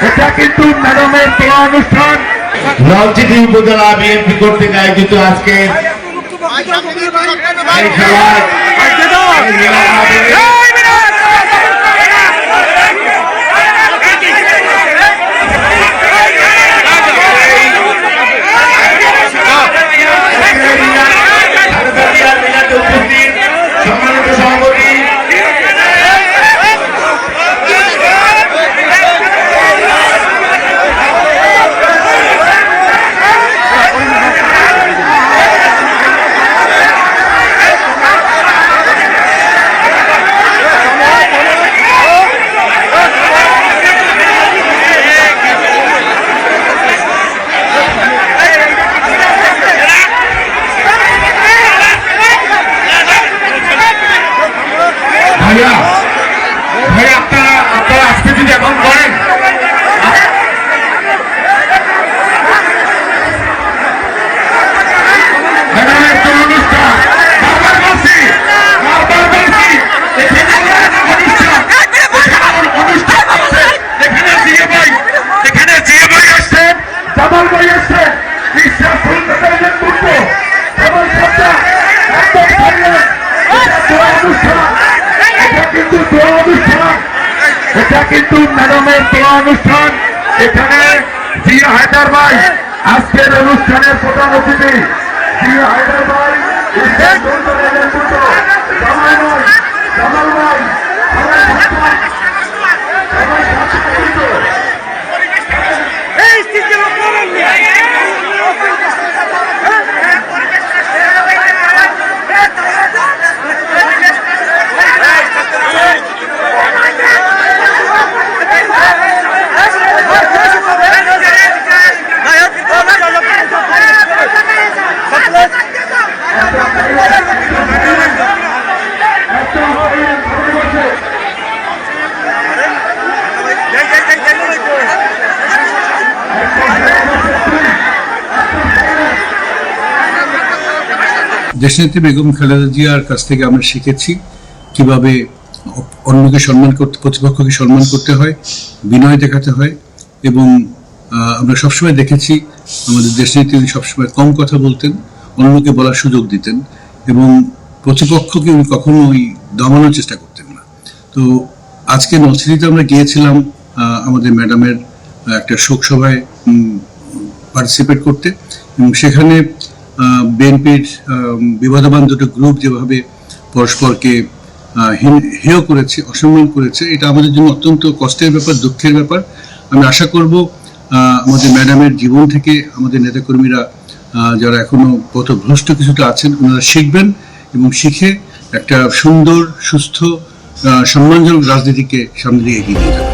এটা কিন্তু ম্যাডামের দোয়া অনুষ্ঠান। নলছিটি উপজেলা বিএনপি কর্তৃক আয়োজিত আজকে এই খেলায় সম্মানিত সভাপতি ভাইয়া আপনারা আজকে যদি এখন করেন এটা কিন্তু ম্যাডামের দোয়া অনুষ্ঠান। এখানে জিয়া হায়দার ভাই আজকের অনুষ্ঠানের প্রধান অতিথি। জিয়া হায়দার ভাই জামাল ভাই দেশনেত্রী বেগম খালেদা জিয়ার কাছ থেকে আমরা শিখেছি কিভাবে অন্যকে সম্মান করতে, প্রতিপক্ষকে সম্মান করতে হয়, বিনয় দেখাতে হয়। এবং আমরা সবসময় দেখেছি আমাদের দেশনেত্রী সবসময় কম কথা বলতেন, অন্যকে বলার সুযোগ দিতেন এবং প্রতিপক্ষকে উনি কখনোই দমানোর চেষ্টা করতেন না। তো আজকে নলছিটিতে আমরা গিয়েছিলাম আমাদের ম্যাডামের একটা শোক সভায় পার্টিসিপেট করতে, এবং সেখানে বিএনপির বিবাদমান দুটো গ্রুপ যেভাবে পরস্পরকে হেয় করেছে, অসম্মান করেছে, এটা আমাদের জন্য অত্যন্ত কষ্টের ব্যাপার, দুঃখের ব্যাপার। আমি আশা করব আমাদের ম্যাডামের জীবন থেকে আমাদের নেতাকর্মীরা যারা এখনো পথভ্রষ্ট কিছুটা আছেন, ওনারা শিখবেন এবং শিখে একটা সুন্দর, সুস্থ, সম্মানজনক রাজনীতিকে সামনে দিয়ে এগিয়ে নিয়ে যাবেন।